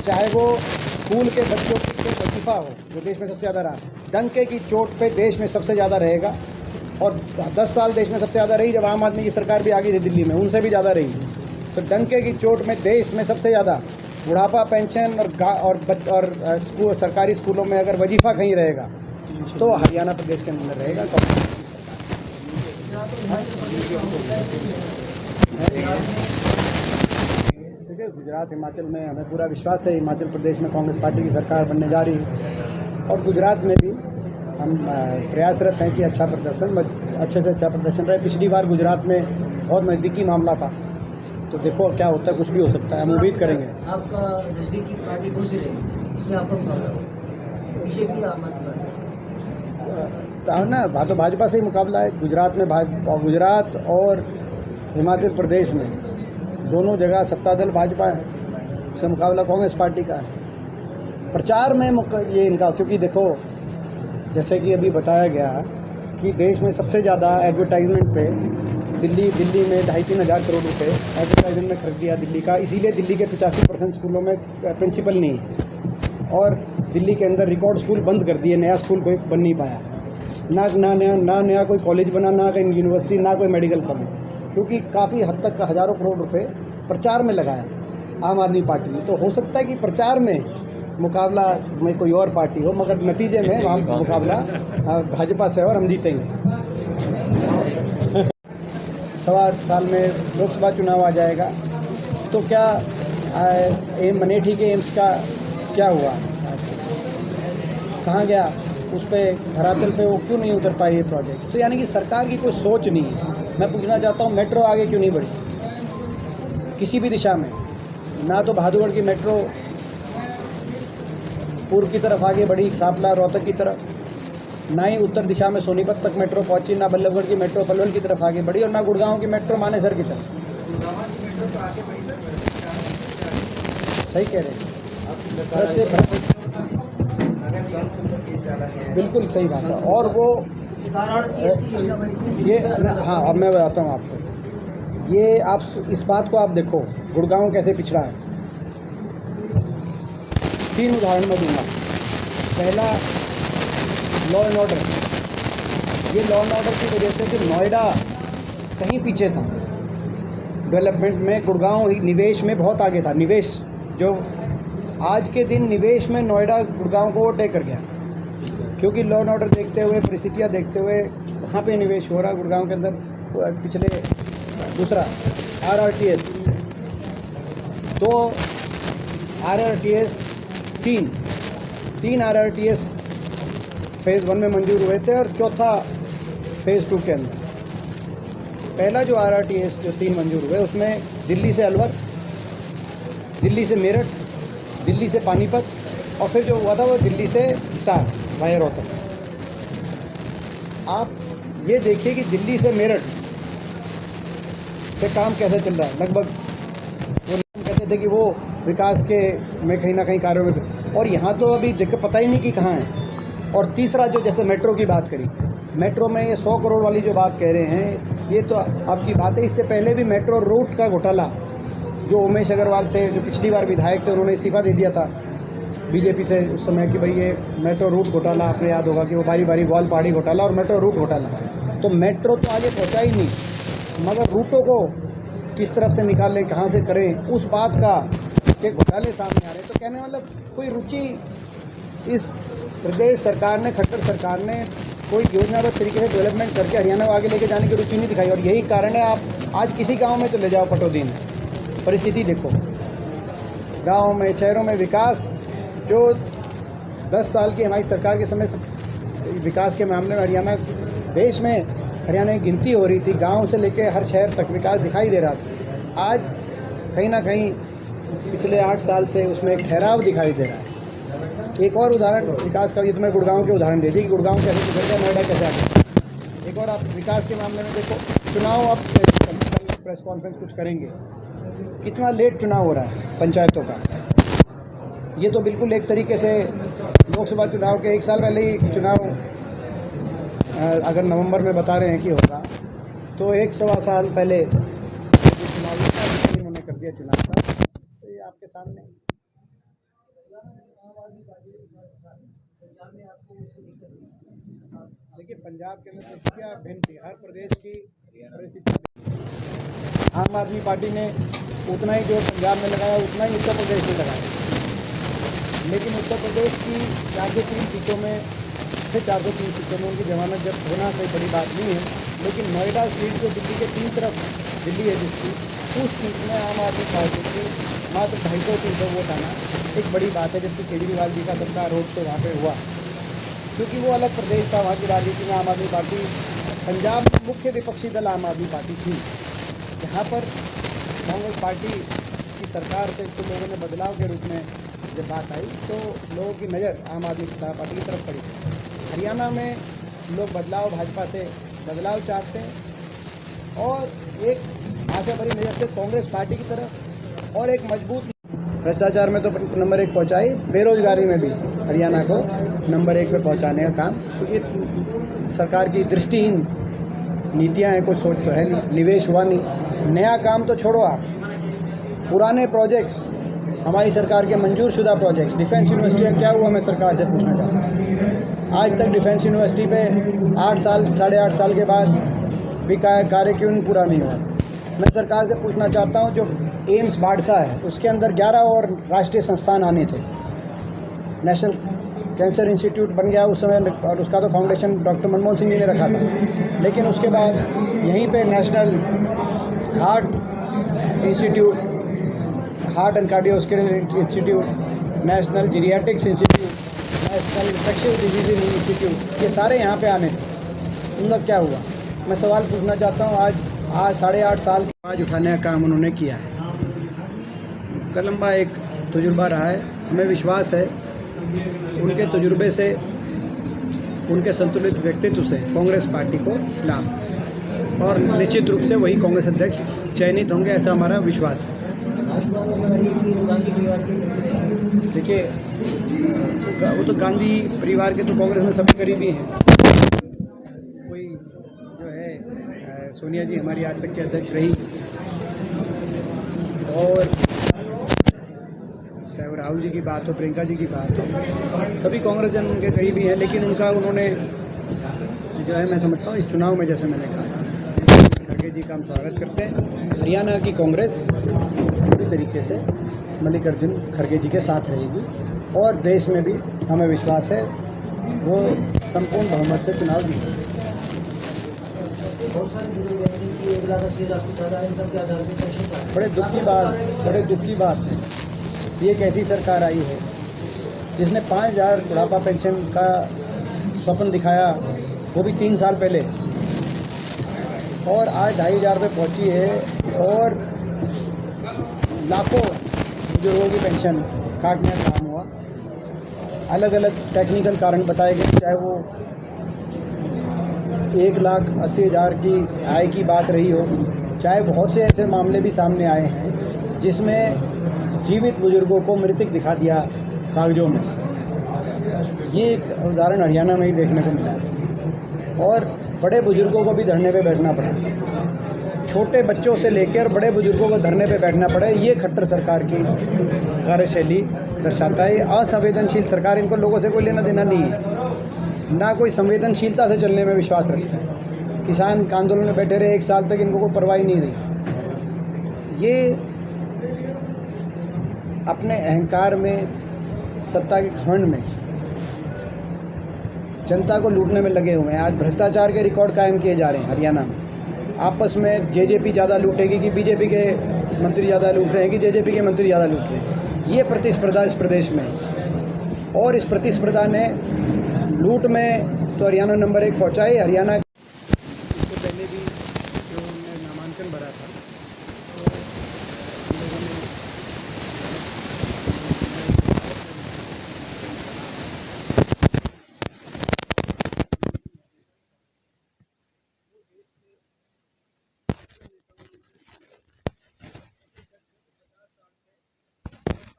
चाहे वो स्कूल के बच्चों की वजीफा हो जो देश में सबसे ज़्यादा रहा, डंके की चोट पे देश में सबसे ज़्यादा रहेगा। और 10 साल देश में सबसे ज़्यादा रही जब आम आदमी की सरकार भी आ गई थी दिल्ली में, उनसे भी ज़्यादा रही। तो डंके की चोट में देश में सबसे ज़्यादा बुढ़ापा पेंशन और स्कूल, सरकारी स्कूलों में अगर वजीफा कहीं रहेगा तो हरियाणा प्रदेश के अंदर रहेगा कांग्रेस की सरकार। देखिए, गुजरात हिमाचल में हमें पूरा विश्वास है, हिमाचल प्रदेश में कांग्रेस पार्टी की सरकार बनने जा रही है और गुजरात में भी हम प्रयासरत हैं कि अच्छे से अच्छा प्रदर्शन रहे। पिछली बार गुजरात में बहुत नज़दीकी मामला था, तो देखो क्या होता है, कुछ भी हो सकता है, हम उम्मीद करेंगे। आपका नज़दीकी पार्टी कौन सी रहेगी, इससे आपका मुकाबला बीजेपी या ना तो भाजपा से ही मुकाबला है गुजरात में। गुजरात और हिमाचल प्रदेश में दोनों जगह सत्ता दल भाजपा है, से मुकाबला कांग्रेस पार्टी का है। प्रचार में ये इनका, क्योंकि देखो जैसे कि अभी बताया गया कि देश में सबसे ज़्यादा एडवर्टाइजमेंट पे दिल्ली में 2,5-3 हज़ार करोड़ रुपए एडवर्टाइजमेंट में खर्च दिया दिल्ली का। इसीलिए दिल्ली के 85% स्कूलों में प्रिंसिपल नहीं है और दिल्ली के अंदर रिकॉर्ड स्कूल बंद कर दिए, नया स्कूल कोई बन नहीं पाया, ना नया कोई कॉलेज बना, ना कोई यूनिवर्सिटी, ना कोई मेडिकल कॉलेज, क्योंकि काफ़ी हद तक हज़ारों करोड़ रुपए प्रचार में लगाया आम आदमी पार्टी ने। तो हो सकता है कि प्रचार में मुकाबला में कोई और पार्टी हो, मगर नतीजे में वहाँ मुकाबला भाजपा से और हम जीतेंगे। 8.25 साल में लोकसभा चुनाव आ जाएगा, तो क्या मनेठी के एम्स का क्या हुआ, आज कहाँ गया, उस पर धरातल पे वो क्यों नहीं उतर पाई ये प्रोजेक्ट्स? तो यानी कि सरकार की कोई सोच नहीं है। मैं पूछना चाहता हूँ, मेट्रो आगे क्यों नहीं बढ़ी किसी भी दिशा में? ना तो बहादुरगढ़ की मेट्रो पूर्व की तरफ आगे बढ़ी, सांपला रोहतक की तरफ, ना ही उत्तर दिशा में सोनीपत तक मेट्रो पहुंची, ना बल्लभगढ़ की मेट्रो पलवल की तरफ आगे बढ़ी, और ना गुड़गांव की मेट्रो मानेसर की तरफ। सही कह रहे हैं, बिल्कुल सही बात है। और वो ये हाँ, अब मैं बताता हूँ आपको, ये आप इस बात को आप देखो गुड़गांव कैसे पिछड़ा है। 3 उदाहरण मैं दूंगा। पहला, लॉ एंड ऑर्डर। ये लॉ एंड ऑर्डर की वजह से कि नोएडा कहीं पीछे था डेवलपमेंट में, गुड़गांव ही निवेश में बहुत आगे था। निवेश जो आज के दिन निवेश में नोएडा गुड़गांव को टेक कर गया, क्योंकि लॉ एंड ऑर्डर देखते हुए, परिस्थितियाँ देखते हुए वहाँ पे निवेश हो रहा गुड़गांव के अंदर। पिछले दूसरा RRTS 2, RRTS 3 RRTS फेज़ 1 में मंजूर हुए थे और चौथा फेज़ 2 के अंदर। पहला जो RRTS जो 3 मंजूर हुए, उसमें दिल्ली से अलवर, दिल्ली से मेरठ, दिल्ली से पानीपत, और फिर जो हुआ था वो दिल्ली से हिसार वाया रोहतक। आप ये देखिए कि दिल्ली से मेरठ पे काम कैसे चल रहा है। लगभग वो कहते थे कि वो विकास के में कहीं ना कहीं कार्यों में, और यहाँ तो अभी जगह पता ही नहीं कि कहाँ है। और तीसरा जो जैसे मेट्रो की बात करी, मेट्रो में ये 100 करोड़ वाली जो बात कह रहे हैं, ये तो आपकी बात है। इससे पहले भी मेट्रो रूट का घोटाला, जो उमेश अग्रवाल थे, जो पिछली बार विधायक थे, उन्होंने इस्तीफा दे दिया था बीजेपी से उस समय कि भाई ये मेट्रो रूट घोटाला, आपने याद होगा कि वो बारी बारी ग्वाल पहाड़ी घोटाला और मेट्रो रूट घोटाला। तो मेट्रो तो आगे पहुँचा ही नहीं, मगर रूटों को किस तरफ से निकालें, कहाँ से करें, उस बात का के घोटाले सामने आ रहे हैं। तो कहने मतलब कोई रुचि इस प्रदेश सरकार ने, खट्टर सरकार ने कोई योजनाबद्ध तरीके से डेवलपमेंट करके हरियाणा को आगे लेके जाने की रुचि नहीं दिखाई। और यही कारण है, आप आज किसी गांव में चले जाओ, पटौदी में परिस्थिति देखो, गांव में, शहरों में विकास जो 10 साल की हमारी सरकार के समय विकास के मामले में हरियाणा, देश में हरियाणा की गिनती हो रही थी, गांव से लेके हर शहर तक विकास दिखाई दे रहा था। आज कहीं ना कहीं पिछले 8 साल से उसमें एक ठहराव दिखाई दे रहा है। एक और उदाहरण विकास का, ये तो मैं गुड़गांव के उदाहरण दे दी कि गुड़गांव कैसे सुधर गया, नोएडा कैसे आ गया। एक और आप विकास के मामले में देखो, चुनाव, आप प्रेस कॉन्फ्रेंस कुछ करेंगे, कितना लेट चुनाव हो रहा है पंचायतों का। ये तो बिल्कुल एक तरीके से लोकसभा चुनाव के 1 साल पहले ही चुनाव, अगर नवंबर में बता रहे हैं कि होगा, तो 1-1.25 साल पहले चुनाव इन्होंने कर दिया चुनाव का। तो ये आपके सामने आम आदमी पार्टी के साथ पंजाब में आपको उससे दिक्कत हुई? देखिए, पंजाब के अंदर परिस्थितियाँ भिन्न थी, हर प्रदेश की परिस्थितियाँ। आम आदमी पार्टी ने उतना ही जो पंजाब में लगाया उतना ही उत्तर प्रदेश में लगाया, लेकिन उत्तर प्रदेश की 403 सीटों में से 403 सीटों में उनकी जमानत जब्त होना कोई बड़ी बात नहीं है। लेकिन नोएडा सीट जो दिल्ली के 3 तरफ दिल्ली है जिसकी, उस सीट में आम आदमी पार्टी की मात्र 250-300 वोट आना एक बड़ी बात है। जबकि केजरीवाल जी का सबका रोड शो वहाँ पर हुआ, क्योंकि वो अलग प्रदेश था, वहाँ की राजनीति में आम आदमी पार्टी पंजाब में मुख्य विपक्षी दल आम आदमी पार्टी थी। जहाँ पर कांग्रेस पार्टी की सरकार से तो लोगों ने बदलाव के रूप में जब बात आई तो लोगों की नज़र आम आदमी पार्टी की तरफ पड़ी। हरियाणा में लोग बदलाव, भाजपा से बदलाव चाहते हैं और एक आशा भरी नज़र से कांग्रेस पार्टी की तरफ, और एक मजबूत भ्रष्टाचार में तो नंबर 1 पहुँचाई, बेरोजगारी में भी हरियाणा को नंबर 1 पे पहुँचाने का काम, क्योंकि सरकार की दृष्टिहीन नीतियाँ हैं, कोई सोच तो है नहीं, निवेश हुआ नहीं, नया काम तो छोड़ो आप, पुराने प्रोजेक्ट्स हमारी सरकार के मंजूरशुदा प्रोजेक्ट्स, डिफेंस यूनिवर्सिटी का क्या हुआ, मैं सरकार से पूछना चाहता हूँ। आज तक डिफेंस यूनिवर्सिटी पे 8 साल 8.5 साल के बाद भी कार्य क्यों पूरा नहीं हुआ। मैं सरकार से पूछना चाहता हूँ, जो एम्स बाड़सा है उसके अंदर 11 और राष्ट्रीय संस्थान आने थे, नेशनल कैंसर इंस्टीट्यूट बन गया उस समय, और उसका तो फाउंडेशन डॉक्टर मनमोहन सिंह जी ने रखा था, लेकिन उसके बाद यहीं पे national heart institute, heart and cardiovascular institute, national geriatrics institute, national infectious disease institute, ये सारे यहाँ पे आने थे, उनका क्या हुआ। मैं सवाल पूछना चाहता हूँ, आज 8.5 साल आज उठाने का काम उन्होंने किया है, का लंबा एक तजुर्बा रहा है। हमें विश्वास है उनके तजुर्बे से, उनके संतुलित व्यक्तित्व से कांग्रेस पार्टी को लाभ, और निश्चित रूप से वही कांग्रेस अध्यक्ष चयनित होंगे, ऐसा हमारा विश्वास है। देखिए, वो तो गांधी परिवार के तो कांग्रेस में सभी करीबी हैं। कोई जो है सोनिया जी हमारी आज तक की अध्यक्ष रही, और चाहे वो राहुल जी की बात हो, प्रियंका जी की बात हो, सभी कांग्रेस जन उनके करीबी हैं। लेकिन उन्होंने जो है, मैं समझता हूँ इस चुनाव में, जैसे मैंने कहा, खड़गे जी का हम स्वागत करते हैं। हरियाणा की कांग्रेस पूरी तरीके से मल्लिकार्जुन खड़गे जी के साथ रहेगी, और देश में भी हमें विश्वास है वो संपूर्ण बहुमत से चुनाव जीतेंगे। बड़े दुख की बात है, ये एक ऐसी सरकार आई है जिसने 5,000 बुढ़ापा पेंशन का स्वप्न दिखाया, वो भी 3 साल पहले, और आज 2,500 पे पहुँची है, और लाखों बुजुर्गों की पेंशन काटने का काम हुआ। अलग अलग टेक्निकल कारण बताए गए, चाहे वो 1,80,000 की आय की बात रही हो, चाहे बहुत से ऐसे मामले भी सामने आए हैं जिसमें जीवित बुजुर्गों को मृतक दिखा दिया कागजों में। ये एक उदाहरण हरियाणा में ही देखने को मिला है, और बड़े बुजुर्गों को भी धरने पे बैठना पड़ा, छोटे बच्चों से लेकर बड़े बुजुर्गों को धरने पे बैठना पड़े। ये खट्टर सरकार की कार्यशैली दर्शाता है। असंवेदनशील सरकार, इनको लोगों से कोई लेना देना नहीं है, ना कोई संवेदनशीलता से चलने में विश्वास रखते हैं। किसान आंदोलन में बैठे रहे 1 साल तक, इनको कोई परवाह नहीं रही। ये अपने अहंकार में, सत्ता के घमंड में जनता को लूटने में लगे हुए हैं। आज भ्रष्टाचार के रिकॉर्ड कायम किए जा रहे हैं हरियाणा में। आपस में जेजेपी ज़्यादा लूटेगी कि बीजेपी के मंत्री ज़्यादा लूट रहे हैं, कि जेजेपी के मंत्री ज़्यादा लूट रहे हैं। ये प्रतिस्पर्धा इस प्रदेश में, और इस प्रतिस्पर्धा ने लूट में तो हरियाणा नंबर 1 पहुँचाई। हरियाणा इससे पहले भी